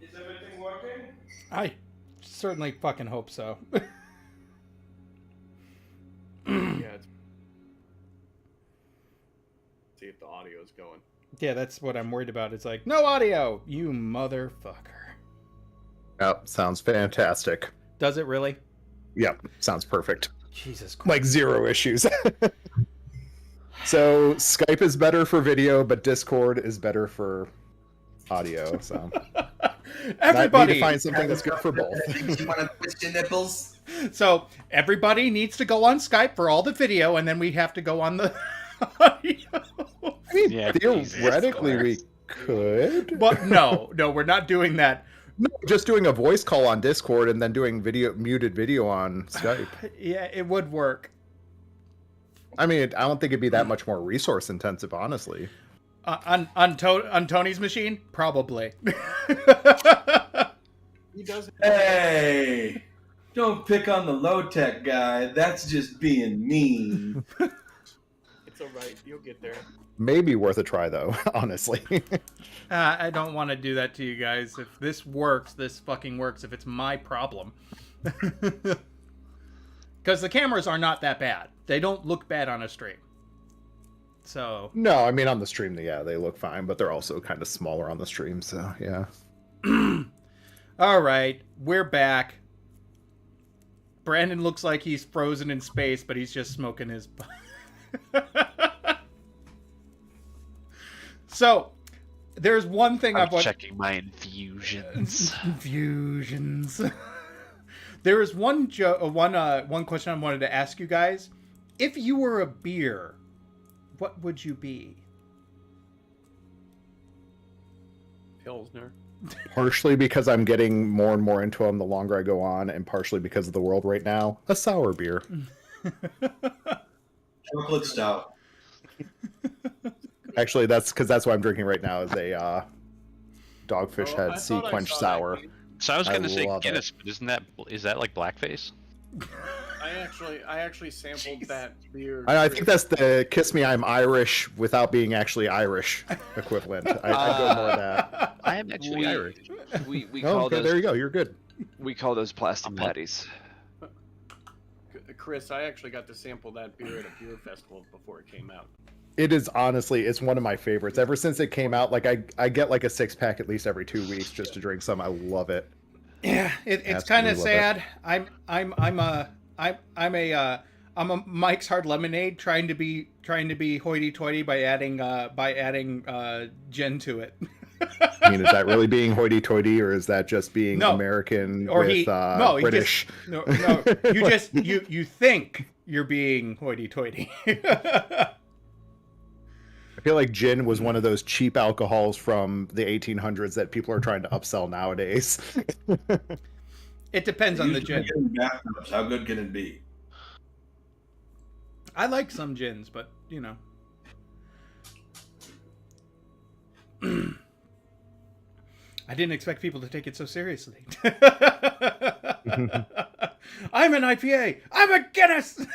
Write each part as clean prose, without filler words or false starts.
Is everything working? I certainly fucking hope so. Yeah, it's see if the audio is going. Yeah, that's what I'm worried about. It's like, no audio, you motherfucker. Yep, sounds fantastic. Does it really? Yep, sounds perfect. Jesus Christ. Like zero issues. So Skype is better for video, but Discord is better for audio. So Everybody. need to find something that's good for both. You want to twist your nipples? So everybody needs to go on Skype for all the video, and then we have to go on the audio. I mean, Yeah, theoretically we Jesus could. But no, we're not doing that. No, just doing a voice call on Discord and then doing muted video on Skype. Yeah, it would work. I mean, I don't think it'd be that much more resource intensive, honestly. On Tony's machine, probably. He does. Hey, don't pick on the low-tech guy. That's just being mean. It's all right. You'll get there. Maybe worth a try, though, honestly. I don't want to do that to you guys. If this works, this fucking works. If it's my problem. Because the cameras are not that bad. They don't look bad on a stream. So. No, I mean, on the stream, yeah, they look fine, but they're also kind of smaller on the stream, so yeah. All right, we're back. Brandon looks like he's frozen in space, but he's just smoking his. So, there's one thing I'm I've checking my infusions. Infusions. There is one question I wanted to ask you guys. If you were a beer, what would you be? Pilsner. Partially because I'm getting more and more into them the longer I go on, and partially because of the world right now, a sour beer. Chocolate stout. Actually, that's what I'm drinking right now is a Dogfish Oh, I Head Sea thought I Quench saw Sour. that. So I was I going to say love Guinness, but is that like blackface? I actually sampled that beer. I think that's the Kiss Me I'm Irish without being actually Irish equivalent. I go more of that. I am actually We- Irish. We Oh, call okay, those there you go. You're good. we call those plastic I'm like- patties. Chris, I actually got to sample that beer at a beer festival before it came out. It is honestly, it's one of my favorites. Ever since it came out, like I get like a 6-pack at least every 2 weeks just to drink some. I love it. Yeah, it's Absolutely kind of love sad. I'm a Mike's Hard Lemonade trying to be hoity-toity by adding gin to it. I mean, is that really being hoity-toity, or is that just being No. American Or with he no, British? He just, no, you think you're being hoity-toity. I feel like gin was one of those cheap alcohols from the 1800s that people are trying to upsell nowadays. It depends on the gin. Bathtubs. How good can it be? I like some gins, but you know. I didn't expect people to take it so seriously. I'm an IPA. I'm a Guinness.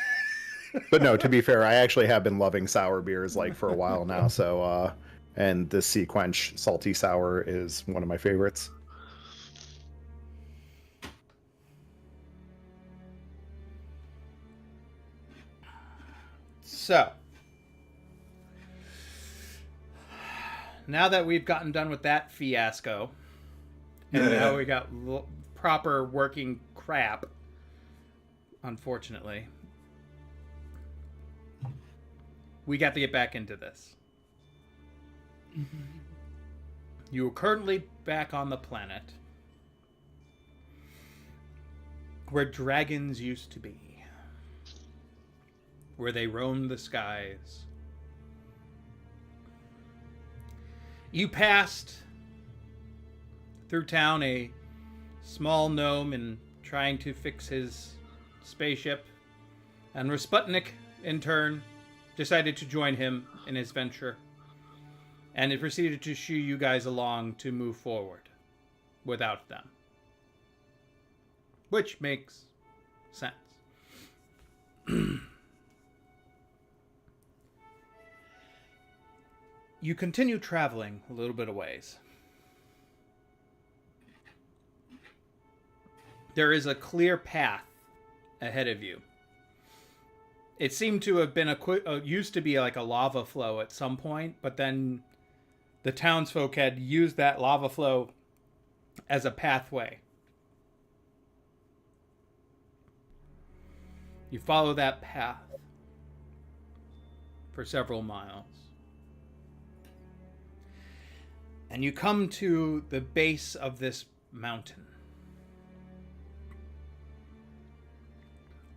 But no, to be fair, I actually have been loving sour beers like for a while now. So, and the Sea Quench salty sour is one of my favorites. So, now that we've gotten done with that fiasco, and now we got proper working crap, unfortunately, we got to get back into this. You are currently back on the planet where dragons used to be, where they roamed the skies. You passed through town a small gnome and trying to fix his spaceship, and Rasputnik, in turn, decided to join him in his venture, and it proceeded to shoo you guys along to move forward without them. Which makes sense. You continue traveling a little bit of ways. there is a clear path ahead of you. It seemed to have been used to be like a lava flow at some point, but then the townsfolk had used that lava flow as a pathway. You follow that path for several miles. And you come to the base of this mountain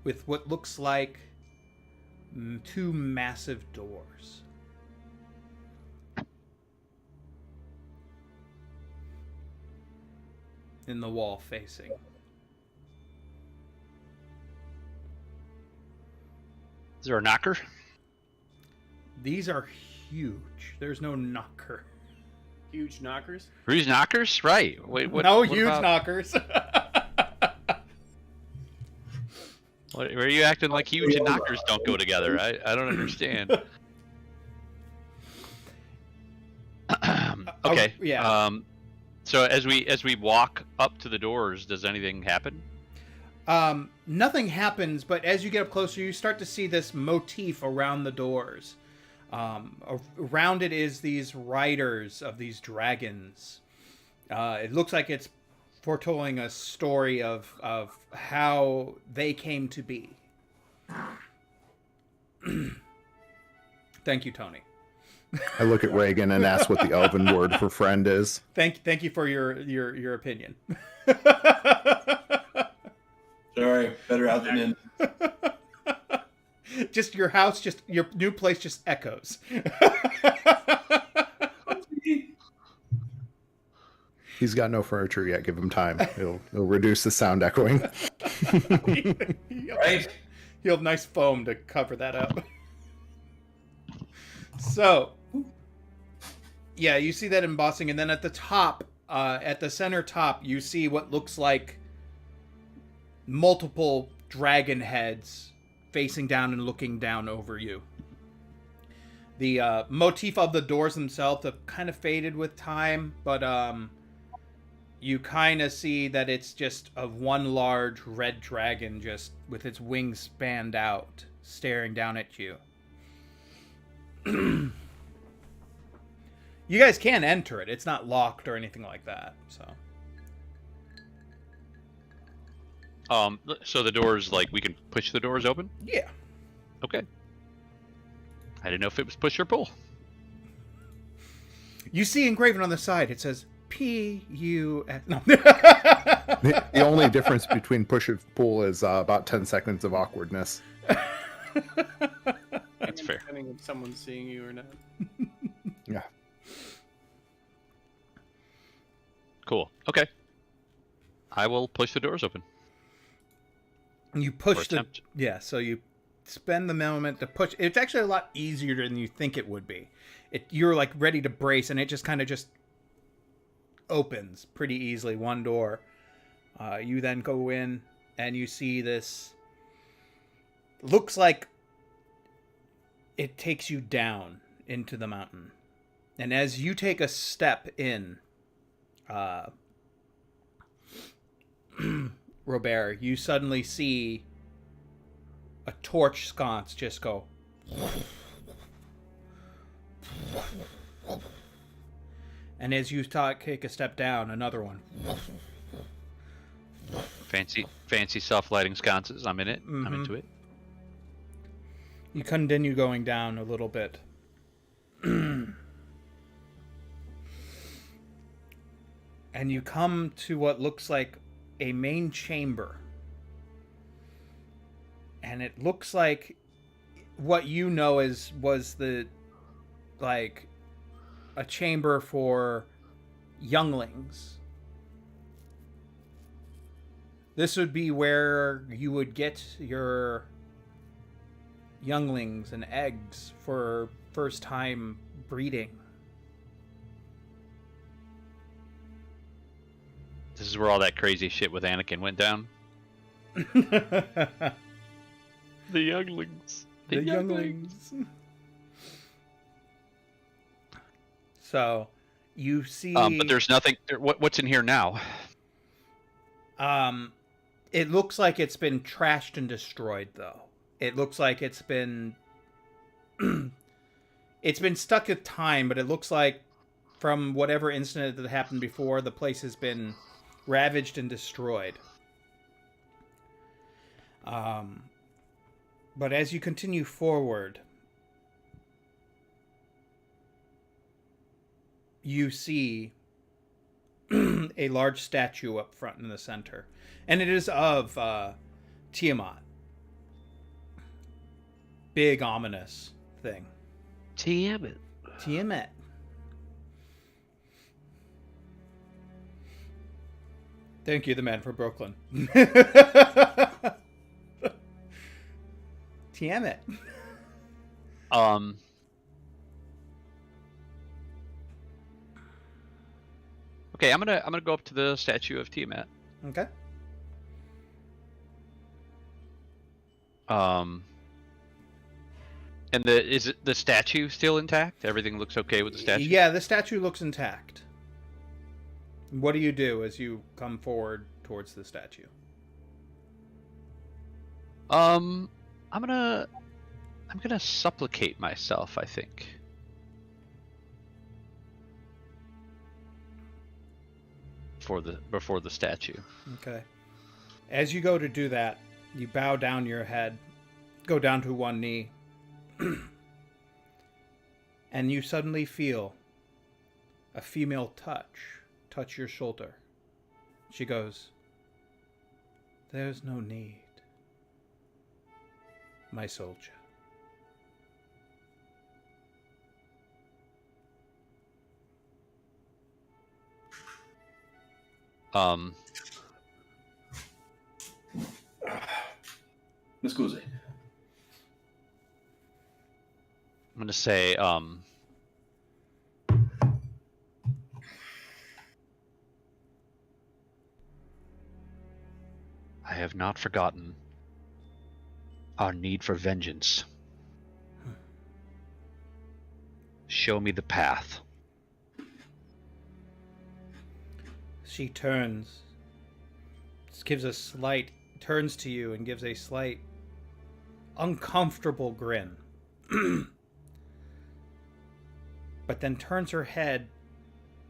with what looks like two massive doors. In the wall facing. Is there a knocker? These are huge. There's no knocker. Huge knockers. These knockers? Right. Wait, what? No what huge about- knockers. What, are you acting like huge and knockers don't go together? I don't understand. Okay. yeah. So as we walk up to the doors, does anything happen? Nothing happens, but as you get up closer, you start to see this motif around the doors. Around it is these riders of these dragons. It looks like it's foretelling a story of how they came to be. Thank you, Tony. I look at Reagan and ask what the elven word for friend is. Thank you for your opinion. Sorry, better out than in. Just your house, just your new place just echoes. He's got no furniture yet. Give him time. It'll reduce the sound echoing. Right? He'll have nice foam to cover that up. So, yeah, you see that embossing, and then at the top, at the center top, you see what looks like multiple dragon heads facing down and looking down over you. The motif of the doors themselves have kind of faded with time, but you kind of see that it's just of one large red dragon just with its wings spanned out, staring down at you. You guys can enter it. It's not locked or anything like that, so. So the doors, like, we can push the doors open? Yeah. Okay. I didn't know if it was push or pull. You see engraven on the side, it says P-U-S. No. The only difference between push and pull is about 10 seconds of awkwardness. That's fair. Depending if someone's seeing you or not. Yeah. Cool. Okay. I will push the doors open. You Or push the... attempt. Yeah, so you spend the moment to push. It's actually a lot easier than you think it would be. You're like ready to brace, and it just kind of just opens pretty easily, one door. You then go in, and you see this... Looks like it takes you down into the mountain. And as you take a step in, Robert, you suddenly see a torch sconce just go. And as you take a step down, another one. Fancy self-lighting sconces. I'm in it. I'm into it. You continue going down a little bit. And you come to what looks like a main chamber. And it looks like what you know was the, like, a chamber for younglings. This would be where you would get your younglings and eggs for first time breeding. This is where all that crazy shit with Anakin went down. The younglings. The younglings. So, you see... But there's nothing... What's in here now? It looks like it's been trashed and destroyed, though. It looks like it's been it's been stuck with time, but it looks like from whatever incident that happened before, the place has been ravaged and destroyed. But as you continue forward, you see a large statue up front in the center. And it is of Tiamat. Big, ominous thing. Tiamat. Tiamat. Thank you, the man from Brooklyn. Tiamat. Okay, I'm gonna go up to the statue of Tiamat. Okay. And is the statue still intact? Everything looks okay with the statue? Yeah, the statue looks intact. What do you do as you come forward towards the statue? I'm gonna supplicate myself, I think. Before the statue. Okay. As you go to do that, you bow down your head, go down to one knee, and you suddenly feel a female touch your shoulder. She goes, "There's no need, my soldier." Mi scusi. I'm gonna say, I have not forgotten our need for vengeance. Show me the path. She turns, turns to you and gives a slight, uncomfortable grin. But then turns her head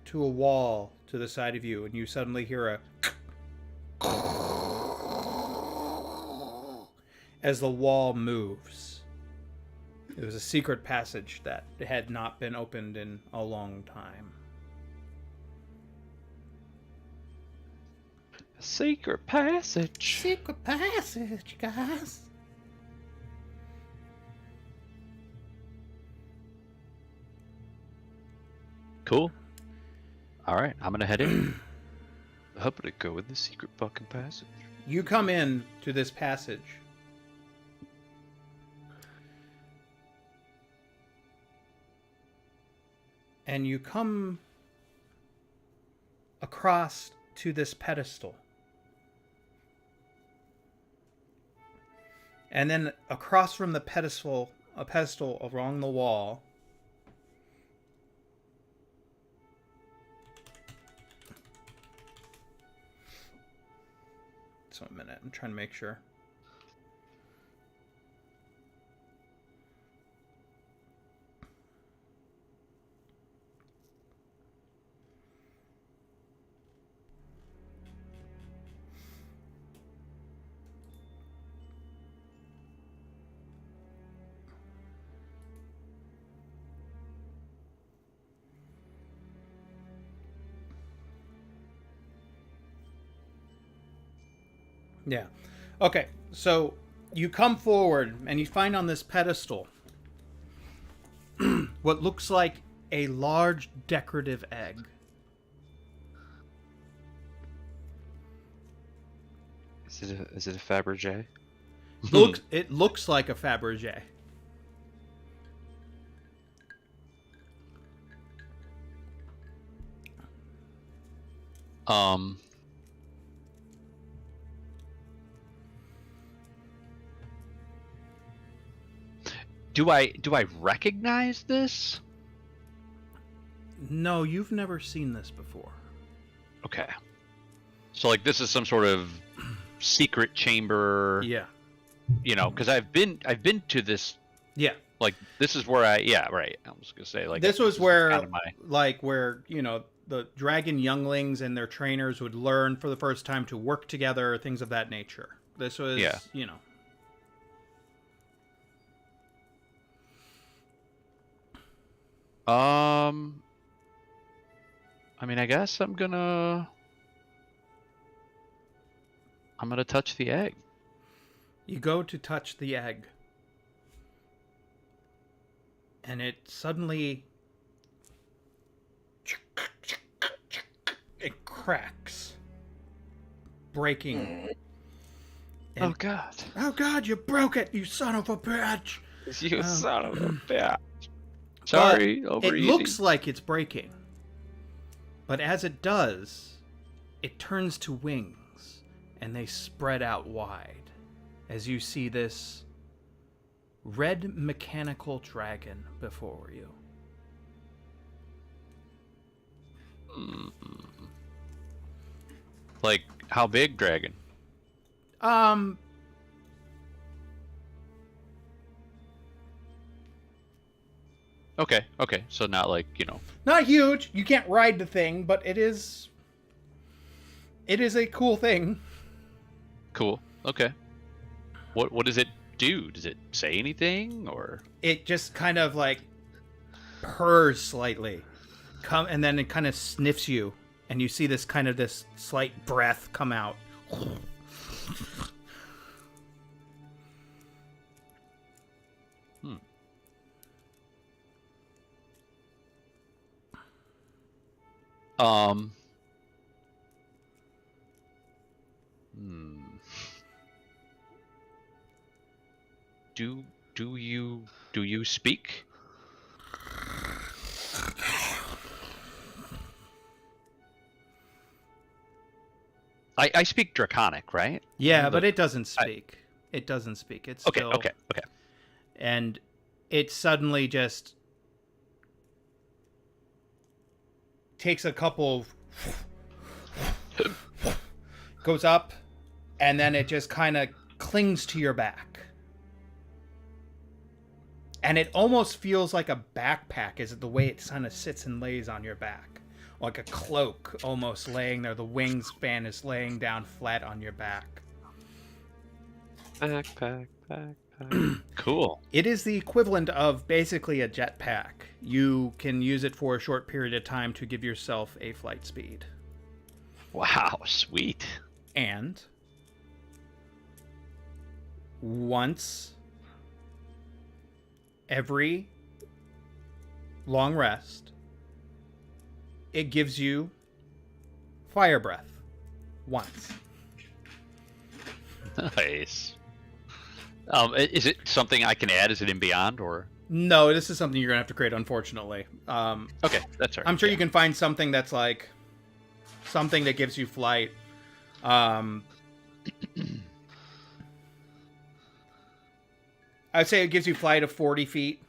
to a wall to the side of you, and you suddenly hear a as the wall moves. It was a secret passage that had not been opened in a long time. A secret passage. Secret passage, guys. Cool. All right, I'm gonna head in. I'm gonna go in the secret fucking passage. You come in to this passage. And you come across to this pedestal. And then across from the pedestal, a pedestal along the wall, just 1 minute, I'm trying to make sure. Yeah. Okay, so you come forward and you find on this pedestal what looks like a large decorative egg. Is it a Fabergé? It looks like a Fabergé. Do I recognize this? No, you've never seen this before. Okay. So like this is some sort of secret chamber. Yeah. You know, because I've been to this. Yeah. Like this is where I right. I was gonna say like This was is where kind of my where, you know, the dragon younglings and their trainers would learn for the first time to work together, things of that nature. This was, you know. I mean, I guess I'm gonna touch the egg. You go to touch the egg, and it suddenly it cracks, breaking. Oh God! Oh God! You broke it, you son of a bitch! You son of a bitch! Sorry, It over easy. looks like it's breaking, but as it does, it turns to wings, and they spread out wide as you see this red mechanical dragon before you. Like how big, dragon? Okay, so not like, you know. Not huge. You can't ride the thing, but it is a cool thing. Cool. Okay. What does it do? Does it say anything or? It just kind of like purrs slightly, and then it kind of sniffs you, and you see this slight breath come out. Do you speak? I speak Draconic, right? Yeah, but it doesn't speak. It doesn't speak. It's okay, still... okay. And it suddenly just takes a couple goes up, and then it just kind of clings to your back. And it almost feels like a backpack, is the way it kind of sits and lays on your back. Like a cloak almost laying there. The wingspan is laying down flat on your back. Backpack. Cool. It is the equivalent of basically a jetpack. You can use it for a short period of time to give yourself a flight speed. Wow, sweet. And once every long rest, it gives you fire breath once. Nice. Is it something I can add? Is it in Beyond or? No, this is something you're gonna have to create, unfortunately. Okay, that's all right. I'm sure you can find something that's like something that gives you flight. I'd say it gives you flight of 40 feet.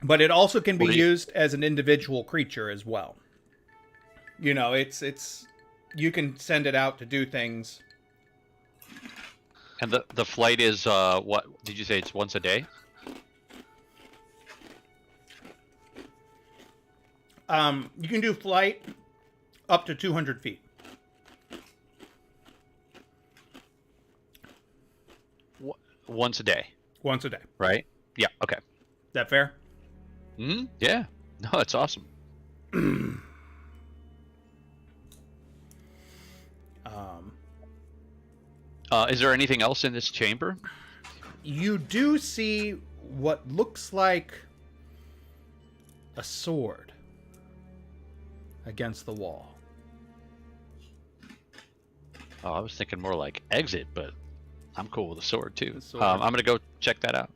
But it also can be used as an individual creature as well. You know, it's you can send it out to do things. And the flight is what did you say? It's once a day. You can do flight up to 200 feet. Once a day. Once a day. Right? Yeah. Okay. That fair? Yeah. No, it's awesome. Is there anything else in this chamber? You do see what looks like a sword against the wall. Oh, I was thinking more like exit, but I'm cool with a sword too. Sword. I'm gonna go check that out.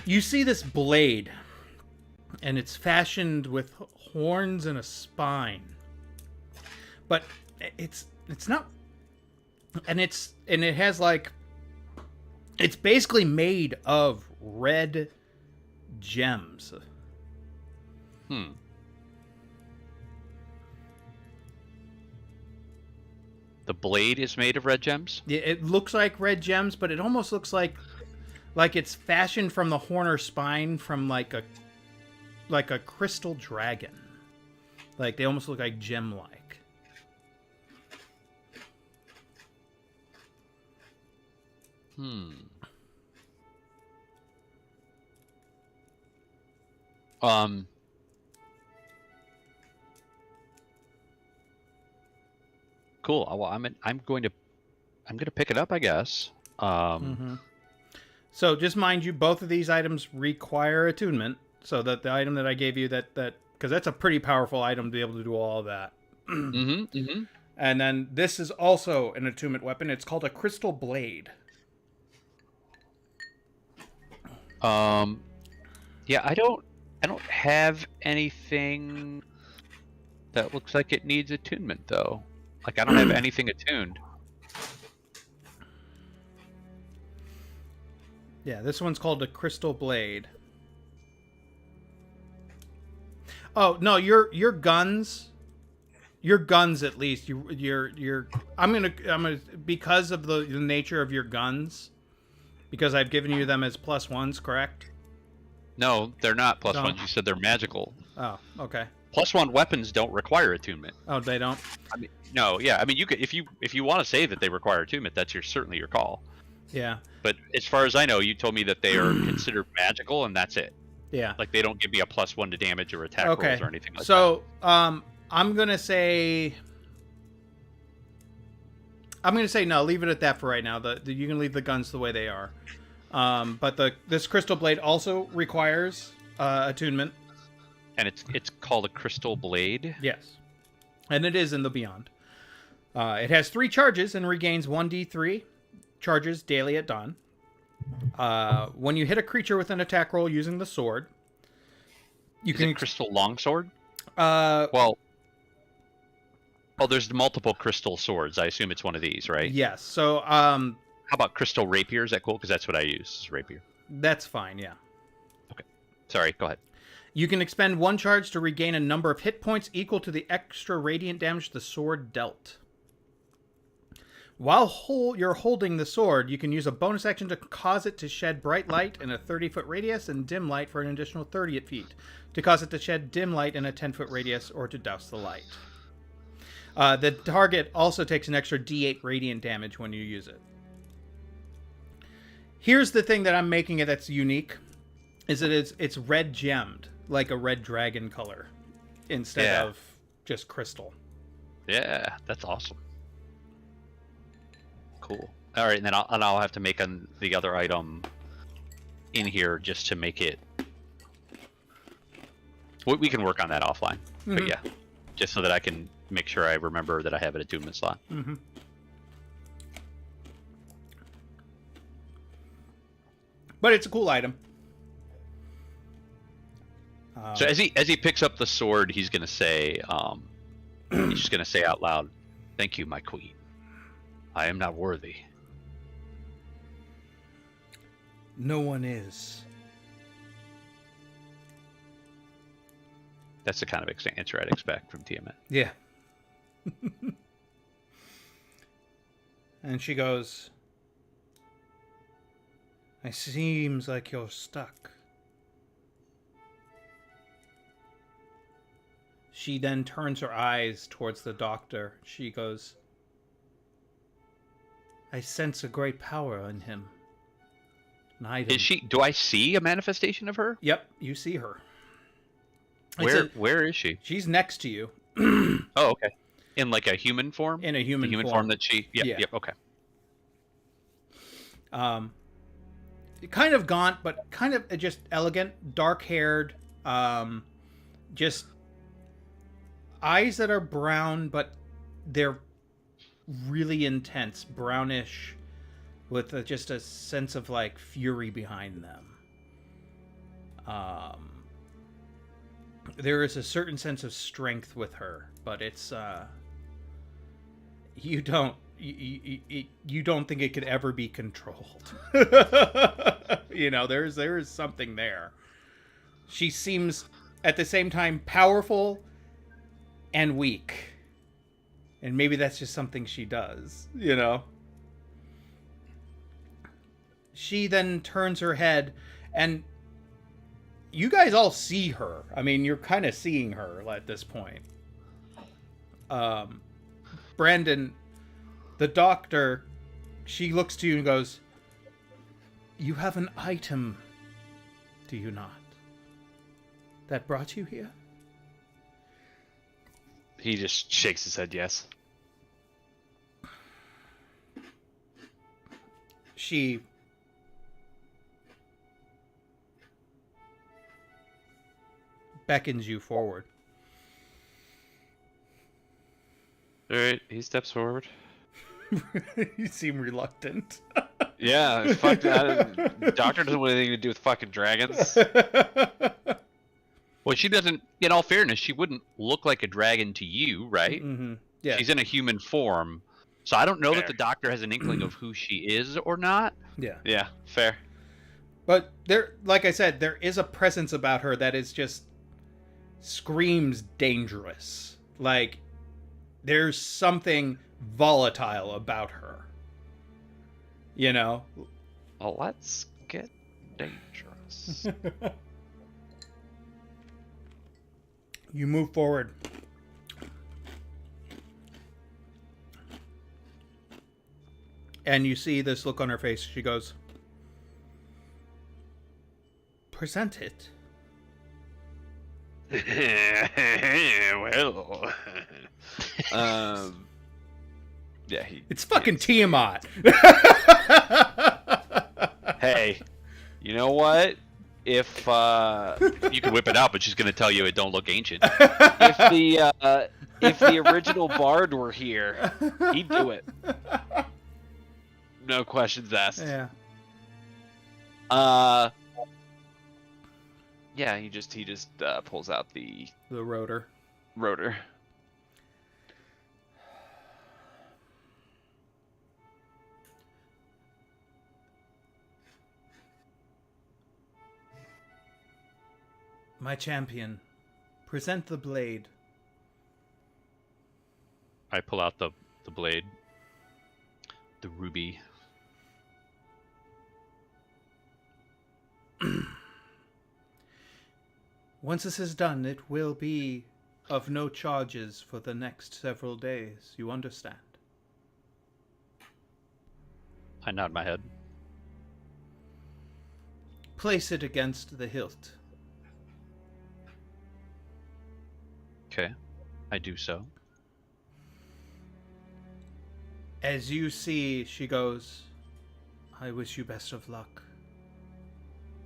You see this blade, and it's fashioned with horns and a spine, but it's not, and it has like, it's basically made of red gems. the blade is made of red gems? Yeah, it looks like red gems, but it almost looks like it's fashioned from the horn or spine from like a crystal dragon. Like they almost look like gem-like. Cool. Well, I'm going to pick it up, I guess. So just mind you, both of these items require attunement. So that the item that I gave you, that because that's a pretty powerful item to be able to do all of that. And then this is also an attunement weapon. It's called a crystal blade. Yeah, I don't have anything that looks like it needs attunement though. Like I don't have anything attuned. Yeah, this one's called a crystal blade. Oh no, your guns at least your I'm gonna because of the nature of your guns, because I've given you them as +1s, correct? No, they're not No. +1s. You said they're magical. Oh, okay. +1 weapons don't require attunement. Oh, they don't. I mean, no, yeah. I mean, you could if you want to say that they require attunement, that's certainly your call. Yeah. But as far as I know, you told me that they are considered magical, and that's it. Yeah. Like they don't give me a +1 to damage or attack Okay. rolls or anything like that. So, I'm gonna say no. Leave it at that for right now. You can leave the guns the way they are. But this crystal blade also requires attunement. And it's called a crystal blade. Yes, and it is in the Beyond. It has 3 charges and regains 1d3 charges daily at dawn. When you hit a creature with an attack roll using the sword, you Is can it crystal longsword? uh Well, there's multiple crystal swords. I assume it's one of these, right? yes. So How about crystal rapier? Is that cool? Because that's what I use, is rapier. that's fine. Yeah. Sorry, go ahead. You can expend 1 charge to regain a number of hit points equal to the extra radiant damage the sword dealt. While you're holding the sword, you can use a bonus action to cause it to shed bright light in a 30-foot radius and dim light for an additional 30 feet, to cause it to shed dim light in a 10-foot radius, or to douse the light. The target also takes an extra d8 radiant damage when you use it. Here's the thing that I'm making it that's unique, is that it's red gemmed, like a red dragon color, instead of just crystal. Yeah, that's awesome. Cool. All right, and then I'll have to make the other item in here just to make it. We can work on that offline, but yeah, just so that I can make sure I remember that I have an attunement slot. Mm-hmm. But it's a cool item. So as he picks up the sword, he's gonna say, he's just gonna say out loud, "Thank you, my queen. I am not worthy." No one is. That's the kind of answer I'd expect from Tiamat. Yeah. And she goes, "It seems like you're stuck." She then turns her eyes towards the doctor. She goes, "I sense a great power in him. An item." Is she? Do I see a manifestation of her? Yep, you see her. Where is she? She's next to you. Oh, okay. In like a human form? In a human form. form. That she. Yep. Yeah. Yep. Okay. Kind of gaunt, but kind of just elegant, dark-haired, just eyes that are brown, but they're really intense, brownish, with just a sense of like fury behind them. There is a certain sense of strength with her, but it's you don't think it could ever be controlled. You know, there is something there. She seems at the same time powerful and weak And maybe that's just something she does, you know? She then turns her head, and you guys all see her. I mean, you're kind of seeing her at this point. Brandon, the doctor, she looks to you and goes, "You have an item, do you not? That brought you here?" He just shakes his head, yes. She beckons you forward. Alright, he steps forward. You seem reluctant. Yeah, fuck that. Doctor doesn't want anything to do with fucking dragons. Well, she doesn't. In all fairness, she wouldn't look like a dragon to you, right? Mm-hmm. Yeah. She's in a human form, so I don't know that Fair. the doctor has an inkling of who she is or not. Yeah. Yeah, fair. But there, like I said, there is a presence about her that is just screams dangerous. Like, there's something volatile about her. You know? Well, let's get dangerous. You move forward. And you see this look on her face. She goes, "Present it." Well, yeah, It's fucking Tiamat. Hey, you know what? If You can whip it out, but she's going to tell you it don't look ancient. if the original bard were here, he'd do it. No questions asked. Yeah. Yeah, he just pulls out the The rotor. rotor. My champion, present the blade. I pull out the blade, the ruby. Once this is done, it will be of no charges for the next several days. You understand? I nod my head. Place it against the hilt. Okay, I do so. As you see, she goes, "I wish you best of luck.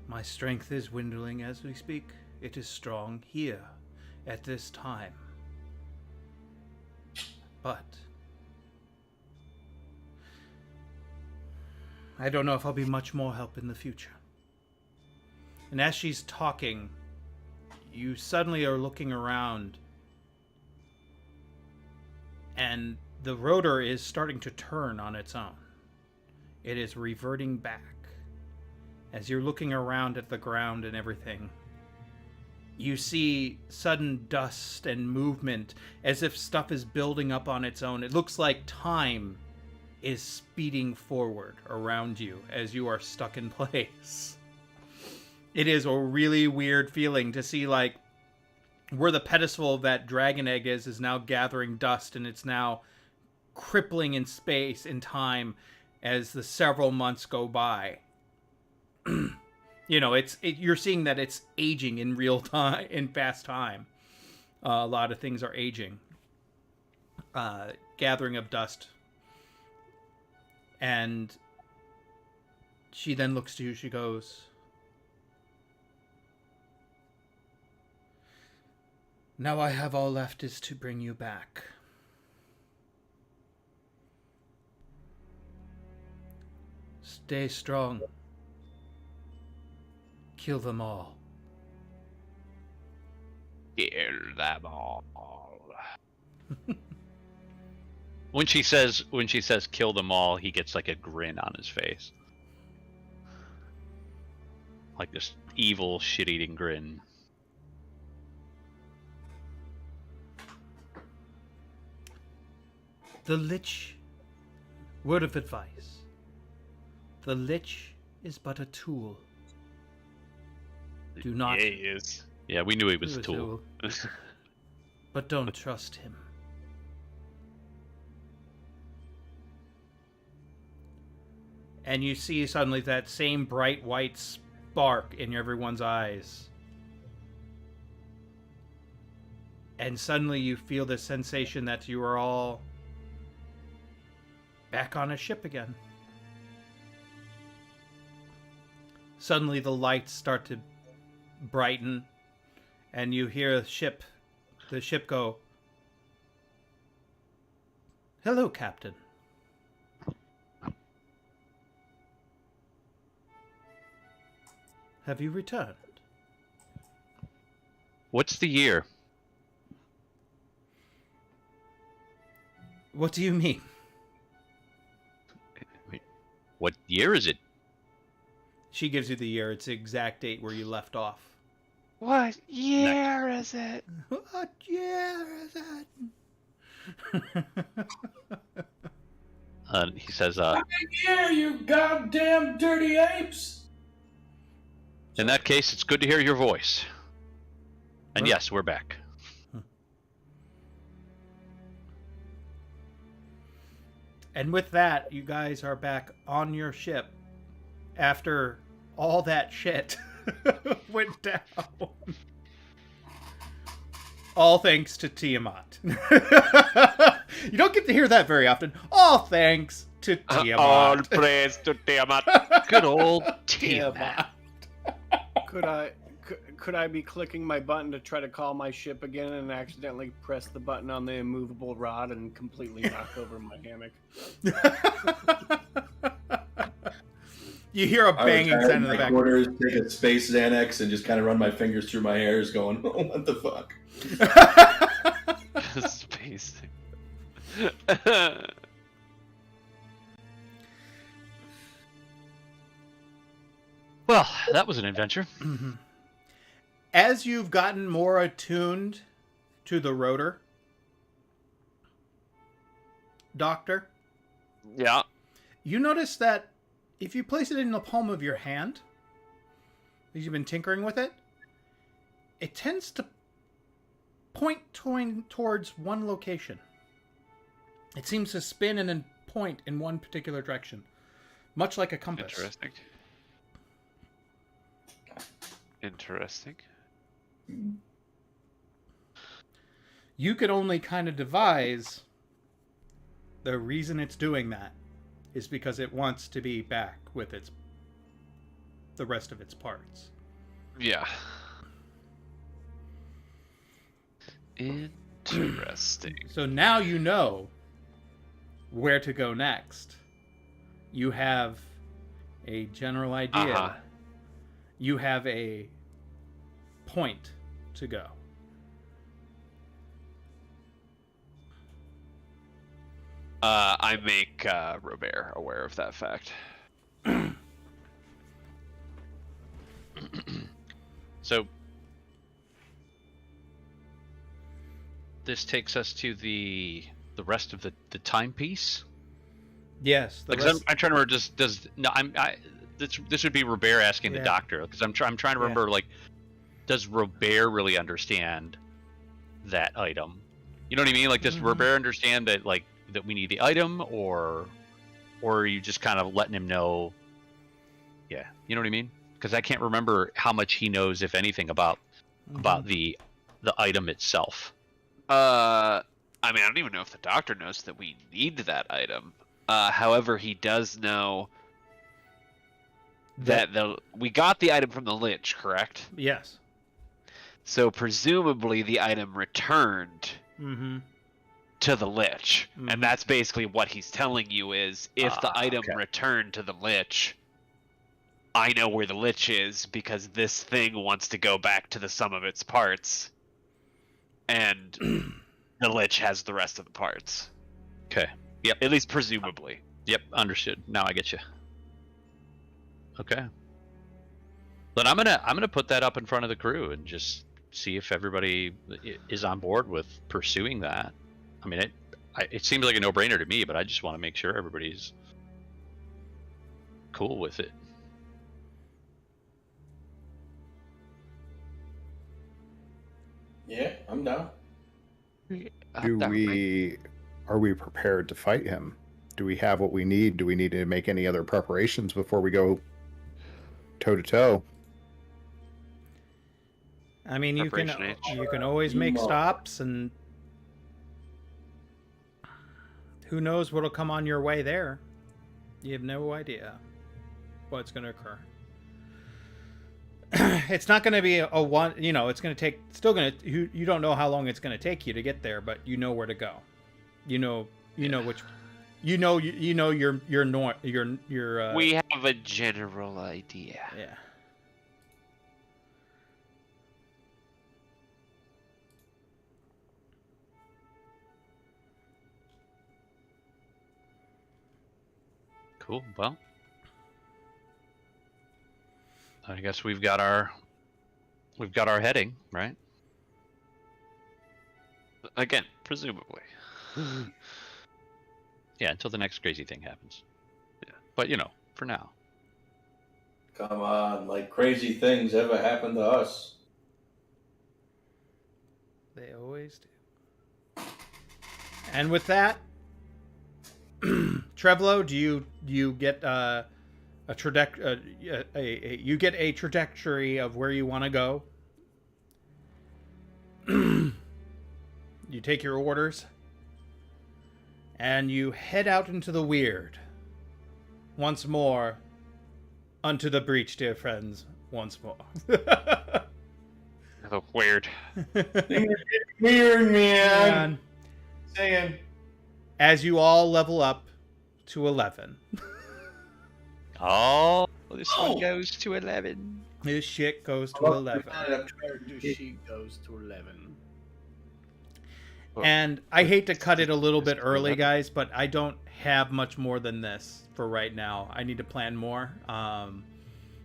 My strength is dwindling as we speak. It is strong here at this time. But I don't know if I'll be much more help in the future." And as she's talking, you suddenly are looking around, and the rotor is starting to turn on its own. It is reverting back. As you're looking around at the ground and everything, you see sudden dust and movement as if stuff is building up on its own. It looks like time is speeding forward around you as you are stuck in place. It is a really weird feeling to see, like, where the pedestal of that dragon egg is now gathering dust, and it's now crippling in space and time as the several months go by. You know, you're seeing that it's aging in real time, in fast time. A lot of things are aging. Gathering of dust. And she then looks to you, she goes, "Now I have all left is to bring you back. Stay strong. Kill them all." Kill them all. When she says kill them all, he gets like a grin on his face. Like this evil shit-eating grin. The Lich, word of advice. The Lich is but a tool. Do not. Yeah, he is. Yeah, we knew he was a tool. But don't trust him. And you see suddenly that same bright white spark in everyone's eyes. And suddenly you feel the sensation that you are all back on a ship again. Suddenly the lights start to brighten, and you hear the ship go, "Hello, Captain." Have you returned? What's the year? What do you mean? What year is it? She gives you the year. It's the exact date where you left off. What year is it? What year is it? He says, Yeah, you goddamn dirty apes! in that case, it's good to hear your voice. And Well- yes, we're back. And with that, you guys are back on your ship after all that shit went down. All thanks to Tiamat. You don't get to hear that very often. All thanks to Tiamat. All praise to Tiamat. Good old Tiamat. Could I be clicking my button to try to call my ship again and accidentally press the button on the immovable rod and completely knock over my hammock? You hear a banging sound in the back. Quarters, take a space Xanax, and just kind of run my fingers through my hairs, going, "Oh, what the fuck?" Space. Well, that was an adventure. As you've gotten more attuned to the rotor, Doctor, Yeah. you notice that if you place it in the palm of your hand, as you've been tinkering with it, it tends to point towards one location. It seems to spin and then point in one particular direction, much like a compass. Interesting. Interesting. You could only kind of devise the reason it's doing that is because it wants to be back with the rest of its parts. Yeah. Interesting. So now you know where to go next. You have a general idea. Uh-huh. You have a point to go. I make Robert aware of that fact. So this takes us to the rest of the timepiece. Yes, the Because rest- I'm trying to remember. This would be Robert asking Yeah. the doctor, because I'm trying to remember, like, does Robert really understand that item? You know what I mean? Like, does Mhm. Robert understand that, like, that we need the item, or are you just kind of letting him know? Yeah, you know what I mean? Because I can't remember how much he knows, if anything, about the item itself. I mean, I don't even know if the doctor knows that we need that item. However, he does know that we got the item from the Lich, correct? Yes. So presumably the item returned Mm-hmm. to the Lich. Mhm. And that's basically what he's telling you is, if the item okay. returned to the Lich, I know where the Lich is because this thing wants to go back to the sum of its parts. And the Lich has the rest of the parts. Okay. Yep. At least presumably. Yep. Understood. Now I get you. Okay. But I'm gonna put that up in front of the crew and just see if everybody is on board with pursuing that. I mean, it seems like a no-brainer to me, but I just want to make sure everybody's cool with it. Yeah, I'm down. Are we prepared to fight him? Do we have what we need? Do we need to make any other preparations before we go toe to toe? I mean, you can Preparation H. you can always make Mo. stops, and who knows what'll come on your way there. You have no idea what's going to occur. It's not going to be a one, you know, it's going to take, still going to, you don't know how long it's going to take you to get there, but you know where to go. You know which, you know your We have a general idea. yeah. Cool. Well, I guess we've got our heading, right? Again, presumably. Yeah, until the next crazy thing happens. Yeah. But for now. Come on, like crazy things ever happen to us. They always do. And with that, Trevlo, do you get you get a trajectory of where you want to go? You take your orders and you head out into the weird. Once more, unto the breach, dear friends. Once more. Oh, weird. Weird, man. And Saying. as you all level up to 11. Oh, this Oh. one goes to 11. This shit goes to Oh, 11. She goes to 11. And I hate to cut it a little bit early, guys, but I don't have much more than this for right now. I need to plan more.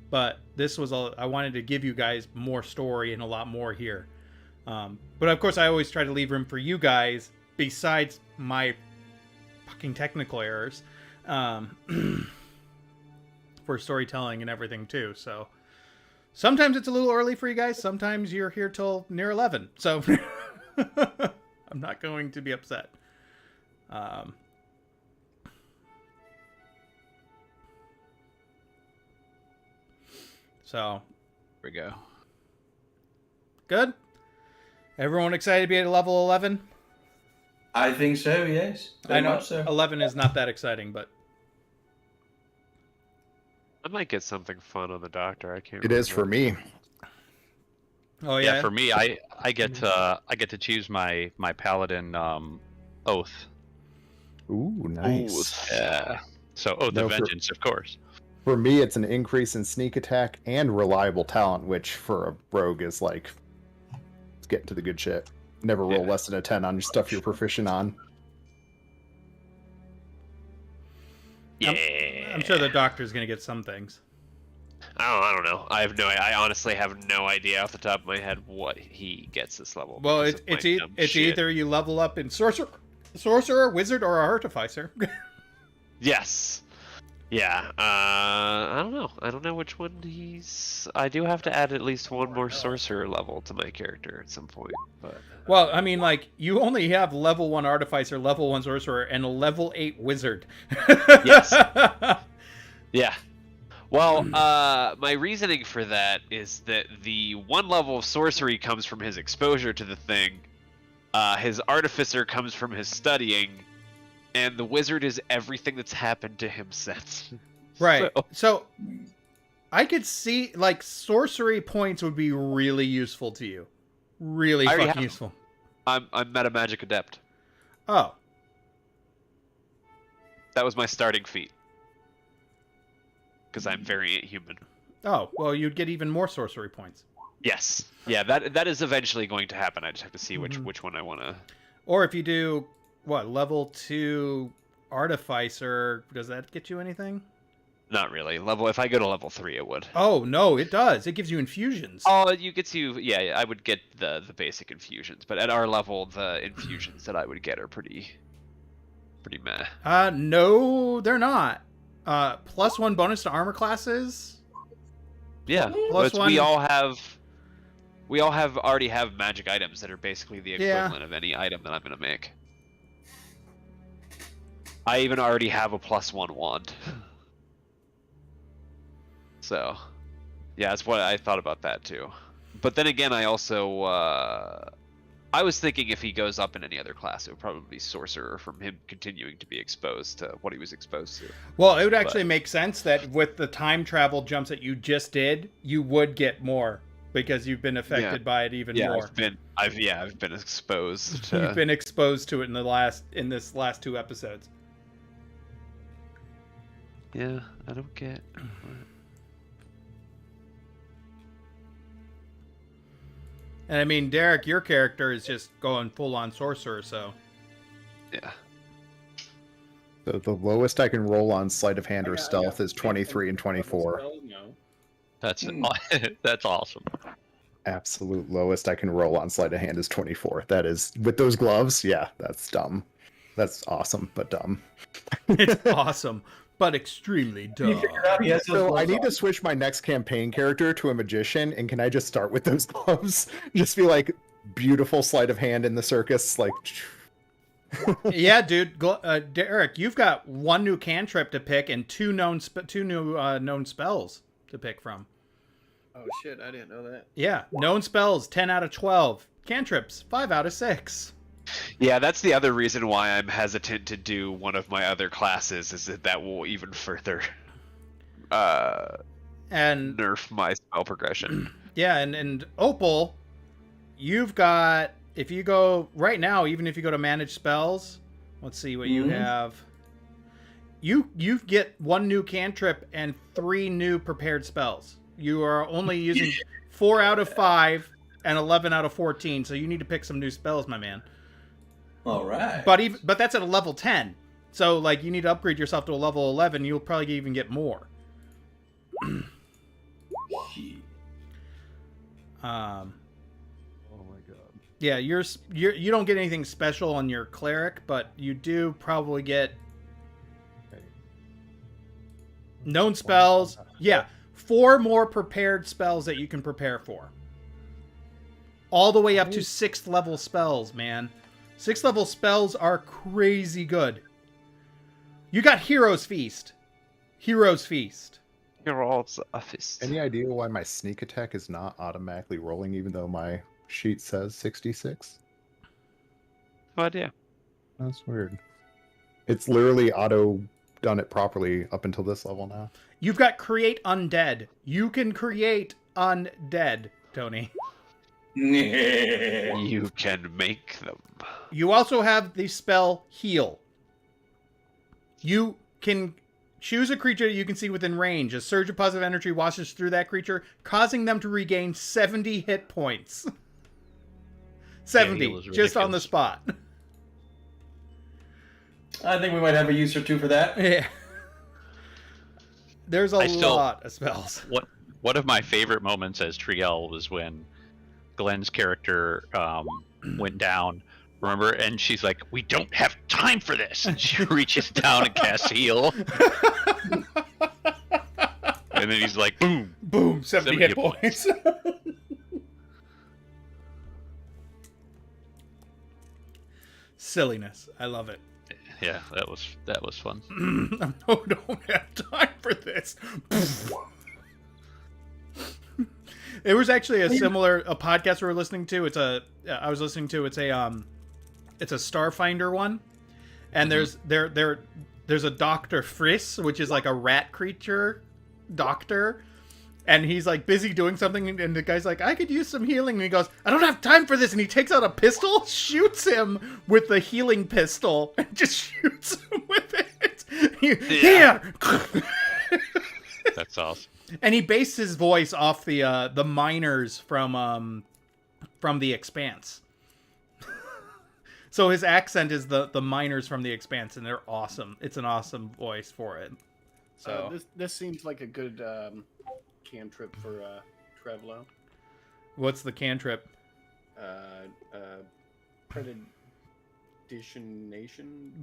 But this was I wanted to give you guys more story and a lot more here. But of course, I always try to leave room for you guys, besides my fucking technical errors, for storytelling and everything too. So sometimes it's a little early for you guys. Sometimes you're here till near 11. So I'm not going to be upset. So Here we go. good. Everyone excited to be at level 11? I think so, yes. I know Much so. 11 is not that exciting, but I might get something fun on the doctor. I can't. It is for remember. me. oh Yeah, yeah. for me, I get to choose my paladin oath. Ooh, nice. Yeah. So oath No, of for- vengeance, of course. For me, it's an increase in sneak attack and reliable talent, which for a rogue is like, it's getting to the good shit. Never roll Yeah. less than a 10 on stuff you're proficient on. Yeah. I'm sure the doctor's gonna get some things. I don't know. I honestly have no idea off the top of my head what he gets this level. Well, because of my dumb it's shit. either you level up in sorcerer, wizard, or artificer. Yes. Yeah. I don't know. I don't know which one he's. I do have to add at least one more sorcerer level to my character at some point. But Well, I mean, like, you only have level 1 artificer, level 1 sorcerer, and a level 8 wizard. Yes. yeah. Well, my reasoning for that is that the one level of sorcery comes from his exposure to the thing. His artificer comes from his studying, and the wizard is everything that's happened to him since. Right. So- So, I could see, like, sorcery points would be really useful to you. Really I already fucking have- useful. I'm meta magic adept. Oh. That was my starting feat. Because I'm variant human. Oh, well, you'd get even more sorcery points. Yes. Yeah, that is eventually going to happen. I just have to see Mhm. which one I want to. Or if you do, what, level 2 artificer, does that get you anything? Not really. If I go to level 3, it would. Oh, no, it does. It gives you infusions. Oh, you get to I would get the basic infusions, but at our level, the infusions that I would get are pretty pretty meh. No, they're not. +1 bonus to armor classes. Yeah, Plus but one- we already have magic items that are basically the Yeah. equivalent of any item that I'm gonna make. I even already have a +1 wand. So, yeah, that's what I thought about that too. But then again, I also I was thinking if he goes up in any other class, it would probably be sorcerer from him continuing to be exposed to what he was exposed to. Well, it would actually make sense that with the time travel jumps that you just did, you would get more because you've been affected by it even more. I've been exposed to. You've been exposed to it in this last 2 episodes. Yeah, I don't get. And I mean, Derek, your character is just going full on sorcerer, so Yeah. So the lowest I can roll on sleight of hand or stealth is 23 and 24. That's Hmm. that's awesome. Absolute lowest I can roll on sleight of hand is 24. That is, with those gloves, yeah, that's dumb. That's awesome, but dumb. it's awesome, but extremely You dumb. figured out he has those So I gloves need on. to switch my next campaign character to a magician, and can I just start with those gloves? Just be like, beautiful sleight of hand in the circus, like... Yeah, dude, Derek, you've got 1 new cantrip to pick and 2 known known spells to pick from. Oh shit, I didn't know that. Yeah, known spells 10 out of 12, cantrips 5 out of 6. Yeah, that's the other reason why I'm hesitant to do one of my other classes, is that will even further And nerf my spell progression. yeah, and Opal, you've got, if you go right now, even if you go to manage spells, let's see what you Mhm. have. You get 1 new cantrip and 3 new prepared spells. You are only using 4 out of 5 and 11 out of 14, so you need to pick some new spells, my man. All right. But that's at a level 10. So like you need to upgrade yourself to a level 11, you'll probably even get more. Shit. Um Oh my god. Yeah, you don't get anything special on your cleric, but you do probably get known spells. Yeah, 4 more prepared spells that you can prepare for. All the way up to 6th level spells, man. 6th level spells are crazy good. You got Hero's Feast. Hero's Feast. Geralt's office. Any idea why my sneak attack is not automatically rolling, even though my sheet says 66? No idea. That's weird. It's literally auto done it properly up until this level now. You've got Create Undead. You can create undead, Tony. You can make them. You also have the spell Heal. You can choose a creature you can see within range. A surge of positive energy washes through that creature, causing them to regain 70 hit points. 70, Heal is just on the ridiculous. spot. I think we might have a use or two for that. Yeah. There's a I still- lot of spells. One of my favorite moments as Triel was when Glenn's character went down. Remember? And she's like, "We don't have time for this." And she reaches down and casts heal. And then he's like, "Boom!" Boom, 70 hit points. Silliness. I love it. Yeah, that was fun. I don't have time for this. There was actually a podcast we were listening to. It's a Starfinder one, and there's a Dr. Friss, which is like a rat creature doctor, and he's like busy doing something, and the guy's like, "I could use some healing," and he goes, "I don't have time for this," and he takes out a pistol, shoots him with the healing pistol, and just shoots him with it. Here. That's awesome. And he based his voice off the miners from The Expanse. So his accent is the miners from The Expanse, and they're awesome. It's an awesome voice for it. So This seems like a good cantrip for Trevlo. what's the cantrip?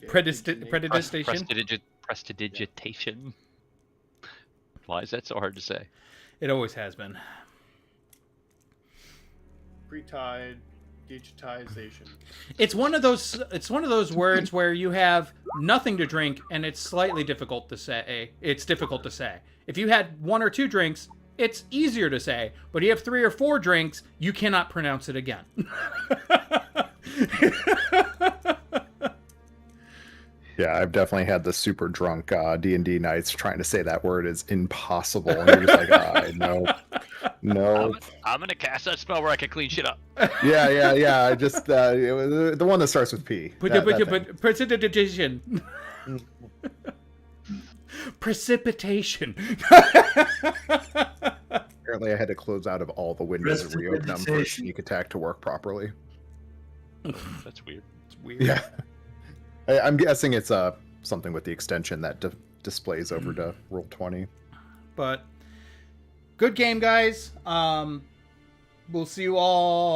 Predigestation. Prestidigitation. Why is that so hard to say? It always has been. Pre-tide digitization. It's one of those words where you have nothing to drink and it's slightly difficult to say. It's difficult to say. If you had 1 or 2 drinks, it's easier to say. But you have 3 or 4 drinks, you cannot pronounce it again. Yeah, I've definitely had the super drunk D&D nights trying to say that word is impossible. And you're just like, no. I'm gonna cast that spell where I can clean shit up. Yeah. I just the one that starts with P. Precipitation. Precipitation. Apparently, I had to close out of all the windows and reopen them for a sneak attack to work properly. That's weird. It's weird. Yeah. I'm guessing it's something with the extension that displays over to Roll20. But good game, guys. We'll see you all